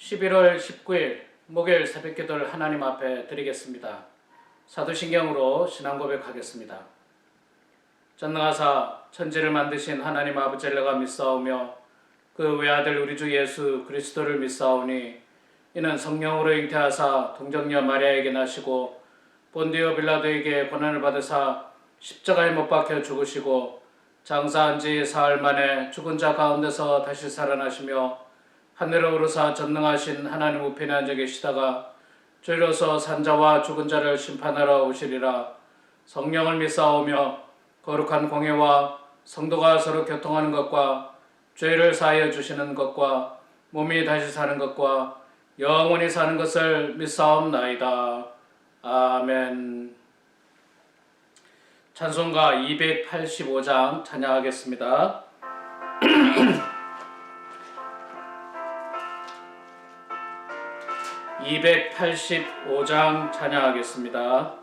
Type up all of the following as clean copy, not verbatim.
11월 19일 목요일 새벽기도를 하나님 앞에 드리겠습니다. 사도신경으로 신앙 고백하겠습니다. 전능하사 천지를 만드신 하나님 아버지를 내가 믿사오며 그 외아들 우리 주 예수 그리스도를 믿사오니 이는 성령으로 잉태하사 동정녀 마리아에게 나시고 본디오 빌라도에게 고난을 받으사 십자가에 못 박혀 죽으시고 장사한 지 사흘 만에 죽은 자 가운데서 다시 살아나시며 하늘에 오르사 전능하신 하나님 우편에 앉아 계시다가 저희로서 산자와 죽은 자를 심판하러 오시리라. 성령을 믿사오며 거룩한 공예와 성도가 서로 교통하는 것과 죄를 사하여 주시는 것과 몸이 다시 사는 것과 영원히 사는 것을 믿사옵나이다. 아멘. 찬송가 285장 찬양하겠습니다. 285장 찬양하겠습니다.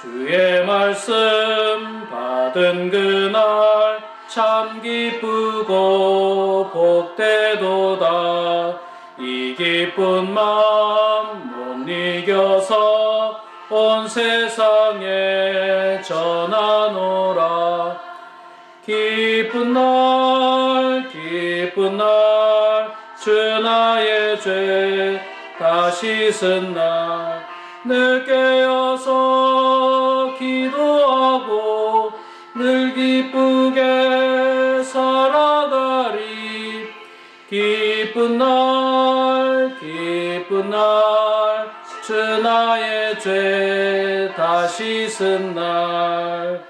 주의 말씀 받은 그날 참 기쁘고 복되도다. 이 기쁜 마음 못 이겨서 온 세상에 전하노라. 기쁜 날 주 나의 죄 다 씻은 날 늘 깨어서 기도하고 늘 기쁘게 살아가리. 기쁜 날 주 나의 죄 다 씻은 날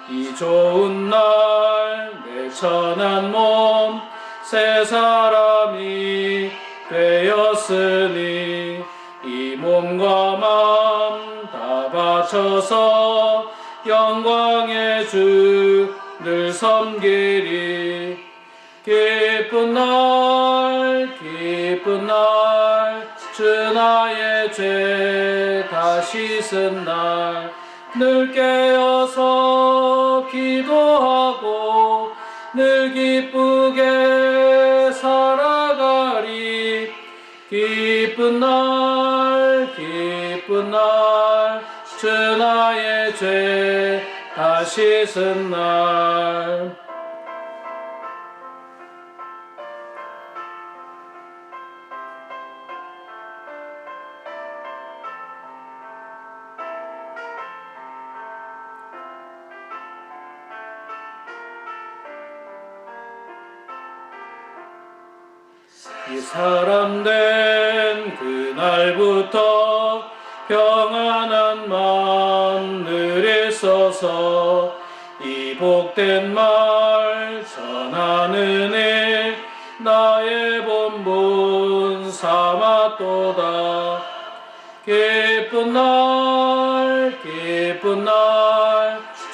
이 좋은 날 내 천한 몸 새 사람이 되었으니 이 몸과 마음 다 바쳐서 영광의 주 늘 섬기리. 기쁜 날 주 나의 죄 다 씻은 날 늘 깨어서 기도하고 늘 기쁘게 살아가리. 기쁜 날 주 나의 죄 다 씻은 날 이 사람 된 그날부터 평안한 마음 늘 있어서 이 복된 말 전하는 일 나의 본분 삼았도다. 기쁜 날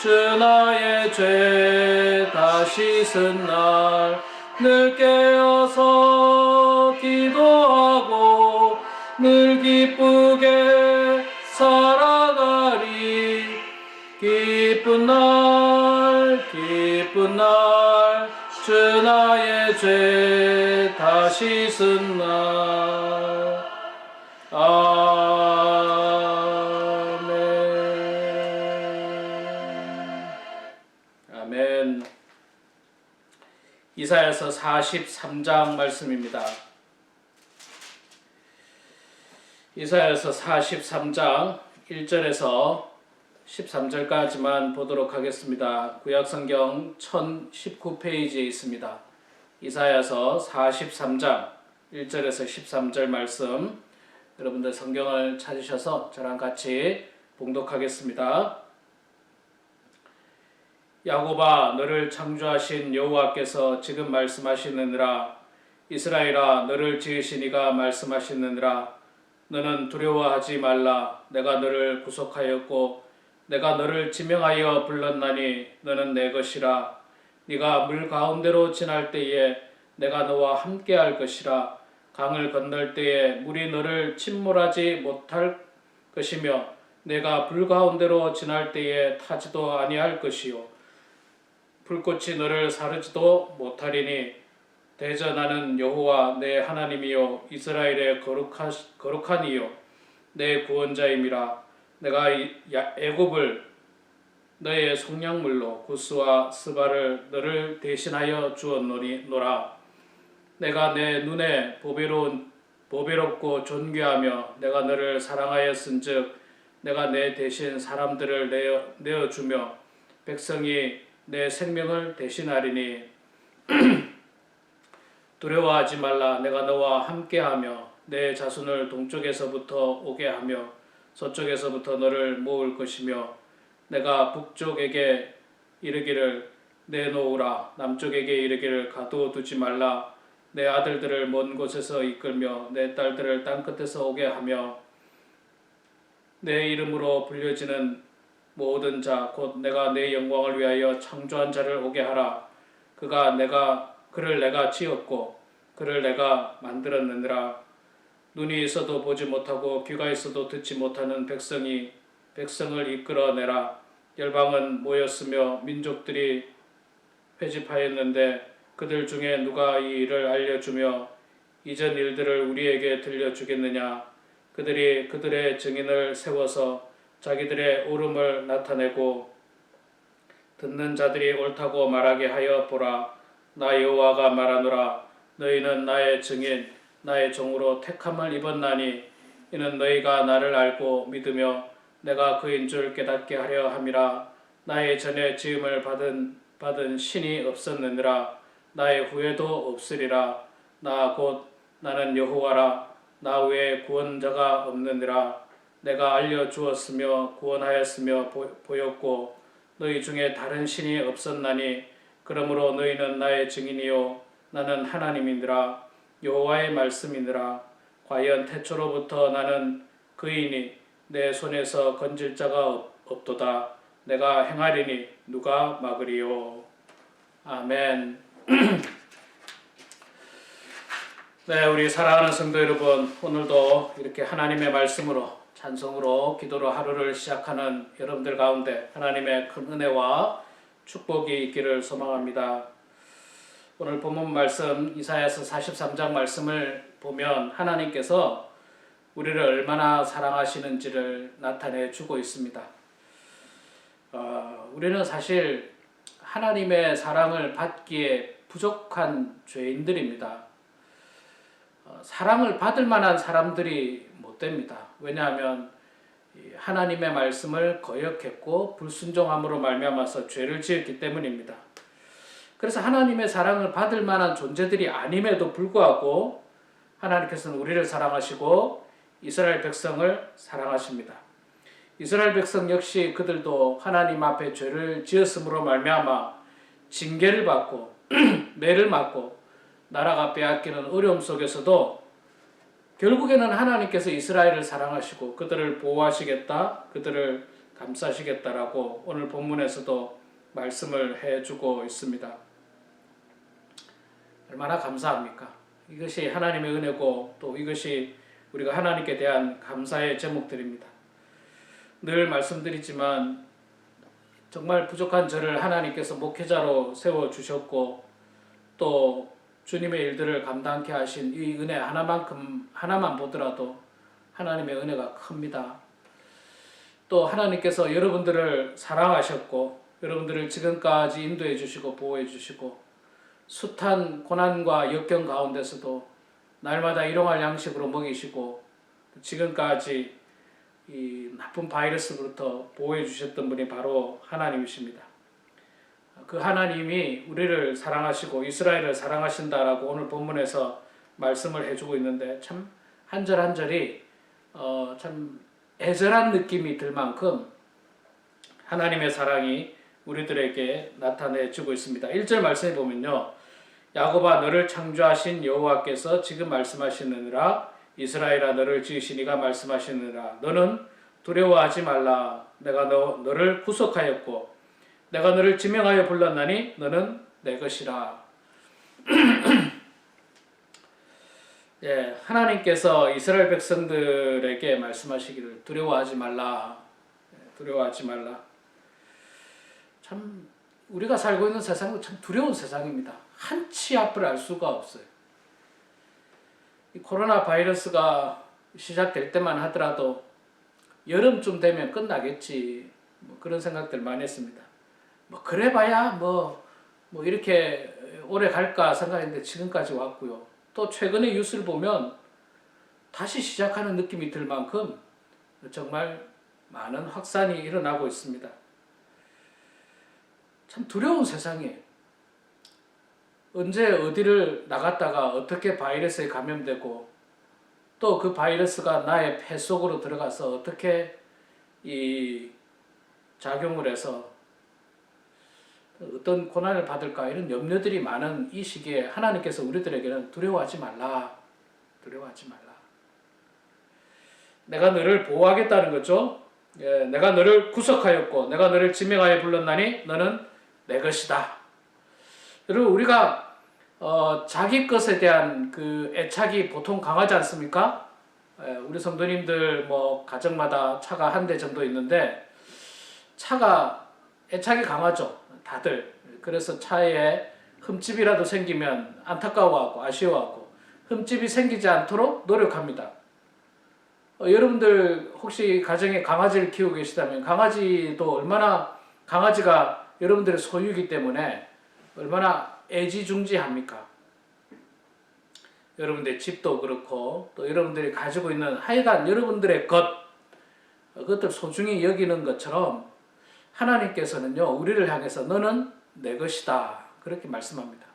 주 나의 죄 다 씻은 날 늘 깨어서 기도하고 늘 기쁘게 살아가리. 기쁜 날 주 나의 죄 다 씻은 날 아멘. 이사야서 43장 말씀입니다. 이사야서 43장 1절에서 13절까지만 보도록 하겠습니다. 구약성경 1019페이지에 있습니다. 이사야서 43장 1절에서 13절 말씀, 여러분들 성경을 찾으셔서 저랑 같이 봉독하겠습니다. 야곱아, 너를 창조하신 여호와께서 지금 말씀하시느니라. 이스라엘아, 너를 지으신 이가 말씀하시느니라. 너는 두려워하지 말라. 내가 너를 구속하였고 내가 너를 지명하여 불렀나니 너는 내 것이라. 네가 물 가운데로 지날 때에 내가 너와 함께할 것이라. 강을 건널 때에 물이 너를 침몰하지 못할 것이며 내가 불 가운데로 지날 때에 타지도 아니할 것이요 불꽃이 너를 사르지도 못하리니 대저 나는 여호와 내 하나님이요 이스라엘의 거룩한 이요 내 구원자임이라. 내가 애굽을 너의 속량물로 구스와 스바를 너를 대신하여 주었노라. 내가 내 눈에 보배롭고 존귀하며 내가 너를 사랑하였은즉 내가 내 대신 사람들을 내어주며 백성이 내 생명을 대신하리니 두려워하지 말라. 내가 너와 함께하며 내 자손을 동쪽에서부터 오게 하며 서쪽에서부터 너를 모을 것이며 내가 북쪽에게 이르기를 내놓으라. 남쪽에게 이르기를 가두어두지 말라. 내 아들들을 먼 곳에서 이끌며 내 딸들을 땅끝에서 오게 하며 내 이름으로 불려지는 모든 자 곧 내가 내 영광을 위하여 창조한 자를 오게 하라. 그를 내가 지었고 그를 내가 만들었느니라. 눈이 있어도 보지 못하고 귀가 있어도 듣지 못하는 백성을 이끌어내라. 열방은 모였으며 민족들이 회집하였는데 그들 중에 누가 이 일을 알려주며 이전 일들을 우리에게 들려주겠느냐. 그들이 그들의 증인을 세워서 자기들의 옳음을 나타내고 듣는 자들이 옳다고 말하게 하여 보라. 나 여호와가 말하노라. 너희는 나의 증인 나의 종으로 택함을 입었나니 이는 너희가 나를 알고 믿으며 내가 그인 줄 깨닫게 하려 함이라. 나의 전에 지음을 받은 신이 없었느니라. 나의 후에도 없으리라. 나 곧 나는 여호와라. 나 외에 구원자가 없느니라. 내가 알려주었으며 구원하였으며 보였고 너희 중에 다른 신이 없었나니 그러므로 너희는 나의 증인이요 나는 하나님이니라. 여호와의 말씀이니라. 과연 태초로부터 나는 그이니 내 손에서 건질 자가 없도다. 내가 행하리니 누가 막으리요. 아멘. 네, 우리 사랑하는 성도 여러분, 오늘도 이렇게 하나님의 말씀으로 찬송으로 기도로 하루를 시작하는 여러분들 가운데 하나님의 큰 은혜와 축복이 있기를 소망합니다. 오늘 본문 말씀 이사야서 43장 말씀을 보면 하나님께서 우리를 얼마나 사랑하시는지를 나타내 주고 있습니다. 우리는 사실 하나님의 사랑을 받기에 부족한 죄인들입니다. 사랑을 받을 만한 사람들이 못 됩니다. 왜냐하면 하나님의 말씀을 거역했고 불순종함으로 말미암아서 죄를 지었기 때문입니다. 그래서 하나님의 사랑을 받을 만한 존재들이 아님에도 불구하고 하나님께서는 우리를 사랑하시고 이스라엘 백성을 사랑하십니다. 이스라엘 백성 역시 그들도 하나님 앞에 죄를 지었으므로 말미암아 징계를 받고 매를 맞고 나라가 빼앗기는 어려움 속에서도 결국에는 하나님께서 이스라엘을 사랑하시고 그들을 보호하시겠다, 그들을 감싸시겠다라고 오늘 본문에서도 말씀을 해주고 있습니다. 얼마나 감사합니까? 이것이 하나님의 은혜고 또 이것이 우리가 하나님께 대한 감사의 제목들입니다. 늘 말씀드리지만 정말 부족한 저를 하나님께서 목회자로 세워주셨고 또 주님의 일들을 감당케 하신 이 은혜 하나만 보더라도 하나님의 은혜가 큽니다. 또 하나님께서 여러분들을 사랑하셨고 여러분들을 지금까지 인도해 주시고 보호해 주시고 숱한 고난과 역경 가운데서도 날마다 일용할 양식으로 먹이시고 지금까지 이 나쁜 바이러스부터 보호해 주셨던 분이 바로 하나님이십니다. 그 하나님이 우리를 사랑하시고 이스라엘을 사랑하신다라고 오늘 본문에서 말씀을 해주고 있는데 참 한 절 한 절이 참 애절한 느낌이 들 만큼 하나님의 사랑이 우리들에게 나타내주고 있습니다. 1절 말씀해 보면요. 야곱아 너를 창조하신 여호와께서 지금 말씀하시느니라. 이스라엘아 너를 지으시니가 말씀하시느니라. 너는 두려워하지 말라. 내가 너를 구속하였고 내가 너를 지명하여 불렀나니 너는 내 것이라. 예, 하나님께서 이스라엘 백성들에게 말씀하시기를 두려워하지 말라. 두려워하지 말라. 참 우리가 살고 있는 세상은 참 두려운 세상입니다. 한치 앞을 알 수가 없어요. 이 코로나 바이러스가 시작될 때만 하더라도 여름쯤 되면 끝나겠지, 뭐 그런 생각들 많이 했습니다. 뭐 그래봐야 뭐 이렇게 오래 갈까 생각했는데 지금까지 왔고요. 또 최근에 뉴스를 보면 다시 시작하는 느낌이 들 만큼 정말 많은 확산이 일어나고 있습니다. 참 두려운 세상이에요. 언제 어디를 나갔다가 어떻게 바이러스에 감염되고 또 그 바이러스가 나의 폐 속으로 들어가서 어떻게 이 작용을 해서 어떤 고난을 받을까, 이런 염려들이 많은 이 시기에 하나님께서 우리들에게는 두려워하지 말라, 두려워하지 말라. 내가 너를 보호하겠다는 거죠. 예, 내가 너를 구속하였고 내가 너를 지명하여 불렀나니 너는 내 것이다. 여러분, 우리가 자기 것에 대한 그 애착이 보통 강하지 않습니까? 우리 성도님들 뭐 가정마다 차가 한 대 정도 있는데 차가 애착이 강하죠, 다들. 그래서 차에 흠집이라도 생기면 안타까워하고 아쉬워하고 흠집이 생기지 않도록 노력합니다. 여러분들 혹시 가정에 강아지를 키우고 계시다면 강아지도 얼마나, 강아지가 여러분들의 소유이기 때문에 얼마나 애지중지합니까? 여러분들의 집도 그렇고 또 여러분들이 가지고 있는 하여간 여러분들의 그것들 소중히 여기는 것처럼 하나님께서는요, 우리를 향해서 너는 내 것이다, 그렇게 말씀합니다.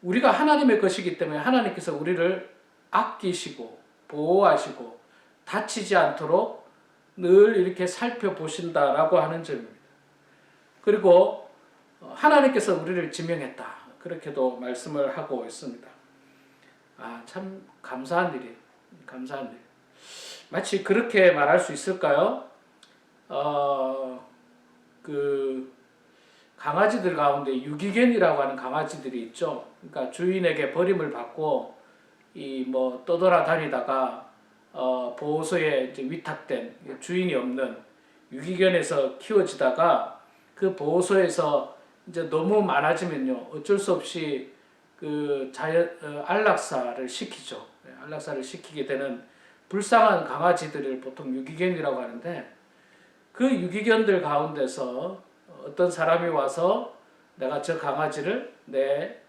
우리가 하나님의 것이기 때문에 하나님께서 우리를 아끼시고 보호하시고 다치지 않도록 늘 이렇게 살펴보신다라고 하는 점입니다. 그리고 하나님께서 우리를 지명했다, 그렇게도 말씀을 하고 있습니다. 참 감사한 일이에요. 감사한 일. 마치 그렇게 말할 수 있을까요? 그 강아지들 가운데 유기견이라고 하는 강아지들이 있죠. 그러니까 주인에게 버림을 받고 뭐 떠돌아다니다가 보호소에 이제 위탁된, 주인이 없는 유기견에서 키워지다가 그 보호소에서 이제 너무 많아지면요, 어쩔 수 없이 그 안락사를 시키죠. 안락사를 시키게 되는 불쌍한 강아지들을 보통 유기견이라고 하는데, 그 유기견들 가운데서 어떤 사람이 와서 내가 저 강아지를 내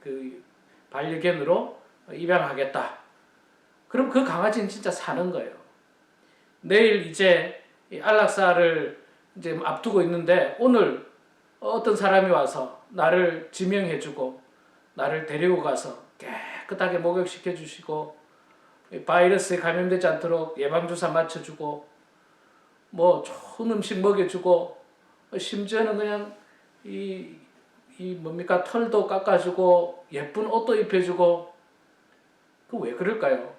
그 반려견으로 입양하겠다. 그럼 그 강아지는 진짜 사는 거예요. 내일 이제 안락사를 이제 앞두고 있는데 오늘 어떤 사람이 와서 나를 지명해주고 나를 데리고 가서 깨끗하게 목욕시켜 주시고 바이러스에 감염되지 않도록 예방주사 맞춰주고 뭐 좋은 음식 먹여주고 심지어는 그냥 뭡니까, 털도 깎아주고 예쁜 옷도 입혀주고, 그 왜 그럴까요?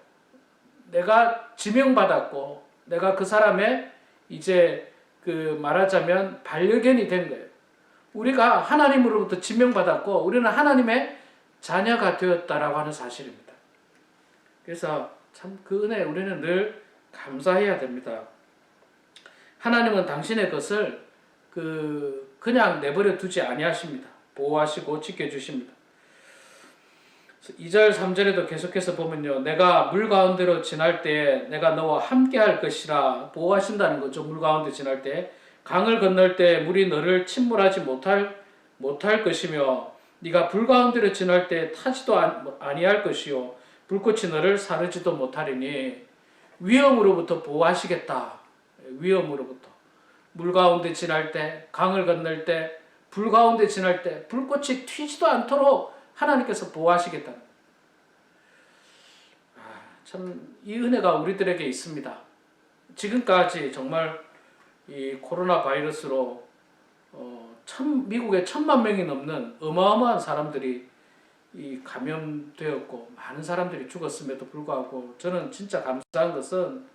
내가 지명받았고 내가 그 사람의 이제 그 말하자면 반려견이 된 거예요. 우리가 하나님으로부터 지명받았고 우리는 하나님의 자녀가 되었다라고 하는 사실입니다. 그래서 참 그 은혜에 우리는 늘 감사해야 됩니다. 하나님은 당신의 것을 그냥 내버려 두지 아니하십니다. 보호하시고 지켜주십니다. 2절 3절에도 계속해서 보면요, 내가 물 가운데로 지날 때에 내가 너와 함께 할 것이라, 보호하신다는 거죠. 물 가운데 지날 때 강을 건널 때 물이 너를 침몰하지 못할 것이며 네가 불 가운데로 지날 때 타지도 아니할 것이요 불꽃이 너를 사르지도 못하리니. 위험으로부터 보호하시겠다. 위험으로부터. 물 가운데 지날 때, 강을 건널 때, 불 가운데 지날 때 불꽃이 튀지도 않도록 하나님께서 보호하시겠다. 참 이 은혜가 우리들에게 있습니다. 지금까지 정말 이 코로나 바이러스로 미국에 1,000만 명이 넘는 어마어마한 사람들이 감염되었고 많은 사람들이 죽었음에도 불구하고 저는 진짜 감사한 것은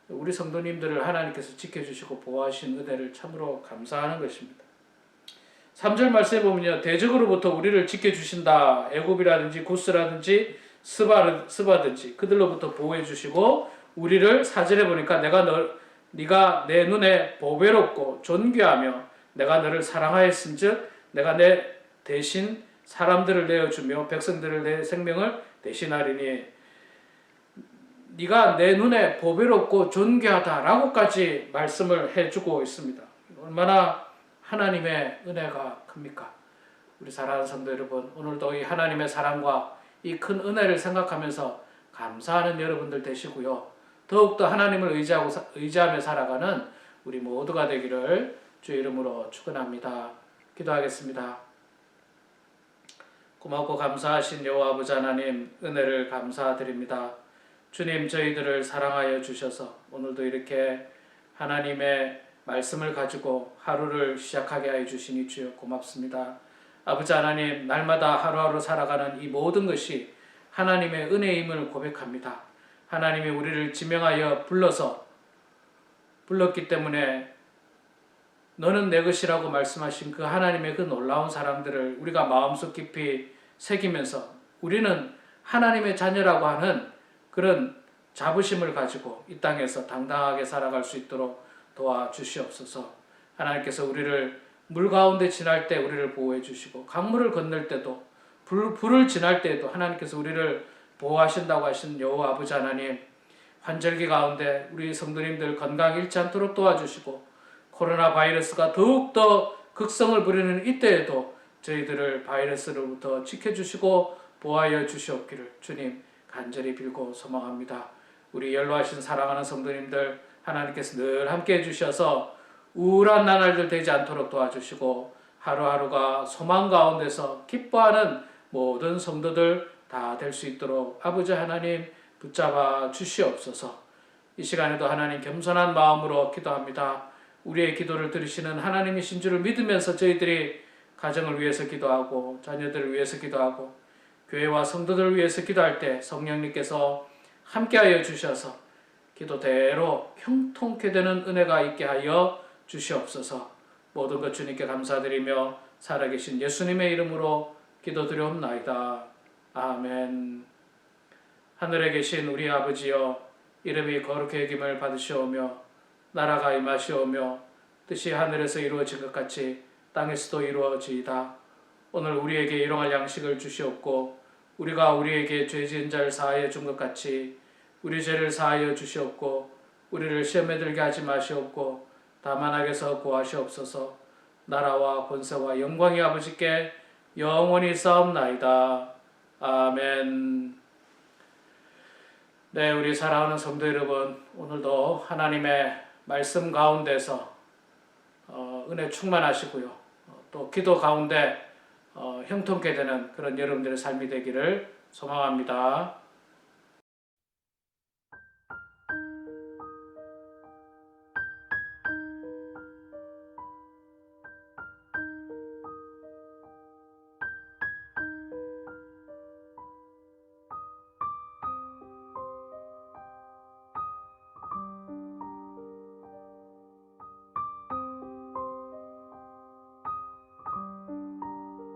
우리 성도님들을 하나님께서 지켜주시고 보호하신 은혜를 참으로 감사하는 것입니다. 3절 말씀에 보면요, 대적으로부터 우리를 지켜주신다. 애굽이라든지 구스라든지 스바든지 그들로부터 보호해 주시고 우리를, 4절에 보니까 네가 내 눈에 보배롭고 존귀하며 내가 너를 사랑하였은즉 내가 내 대신 사람들을 내어주며 백성들을 내 생명을 대신하리니 네가 내 눈에 보배롭고 존귀하다라고까지 말씀을 해주고 있습니다. 얼마나 하나님의 은혜가 큽니까? 우리 사랑하는 성도 여러분, 오늘도 이 하나님의 사랑과 이 큰 은혜를 생각하면서 감사하는 여러분들 되시고요. 더욱더 하나님을 의지하며 살아가는 우리 모두가 되기를 주의 이름으로 축원합니다. 기도하겠습니다. 고맙고 감사하신 여호와 아버지 하나님, 은혜를 감사드립니다. 주님, 저희들을 사랑하여 주셔서 오늘도 이렇게 하나님의 말씀을 가지고 하루를 시작하게 하여 주시니 주여 고맙습니다. 아버지 하나님, 날마다 하루하루 살아가는 이 모든 것이 하나님의 은혜임을 고백합니다. 하나님이 우리를 지명하여 불렀기 때문에 너는 내 것이라고 말씀하신 그 하나님의 그 놀라운 사랑들을 우리가 마음속 깊이 새기면서 우리는 하나님의 자녀라고 하는 그런 자부심을 가지고 이 땅에서 당당하게 살아갈 수 있도록 도와주시옵소서. 하나님께서 우리를 물 가운데 지날 때 우리를 보호해 주시고 강물을 건널 때도 불을 지날 때에도 하나님께서 우리를 보호하신다고 하신 여호와 아버지 하나님, 환절기 가운데 우리 성도님들 건강 잃지 않도록 도와주시고 코로나 바이러스가 더욱더 극성을 부리는 이때에도 저희들을 바이러스로부터 지켜주시고 보호하여 주시옵기를 주님 간절히 빌고 소망합니다. 우리 연로하신 사랑하는 성도님들 하나님께서 늘 함께 해주셔서 우울한 나날들 되지 않도록 도와주시고 하루하루가 소망 가운데서 기뻐하는 모든 성도들 다 될 수 있도록 아버지 하나님 붙잡아 주시옵소서. 이 시간에도 하나님 겸손한 마음으로 기도합니다. 우리의 기도를 들으시는 하나님이신 줄을 믿으면서 저희들이 가정을 위해서 기도하고 자녀들을 위해서 기도하고 교회와 성도들을 위해서 기도할 때 성령님께서 함께하여 주셔서 기도대로 형통케 되는 은혜가 있게 하여 주시옵소서. 모든 것 주님께 감사드리며 살아계신 예수님의 이름으로 기도드리옵나이다. 아멘. 하늘에 계신 우리 아버지여, 이름이 거룩히 여김을 받으시오며 나라가 임하시오며 뜻이 하늘에서 이루어진 것 같이 땅에서도 이루어지이다. 오늘 우리에게 일용할 양식을 주시옵고 우리가 우리에게 죄 지은 자를 사하여 준 것 같이 우리 죄를 사하여 주시옵고 우리를 시험에 들게 하지 마시옵고 다만 악에서 구하시옵소서. 나라와 권세와 영광이 아버지께 영원히 싸움나이다. 아멘. 네, 우리 사랑하는 성도 여러분, 오늘도 하나님의 말씀 가운데서 은혜 충만하시고요. 또 기도 가운데 형통케 되는 그런 여러분들의 삶이 되기를 소망합니다.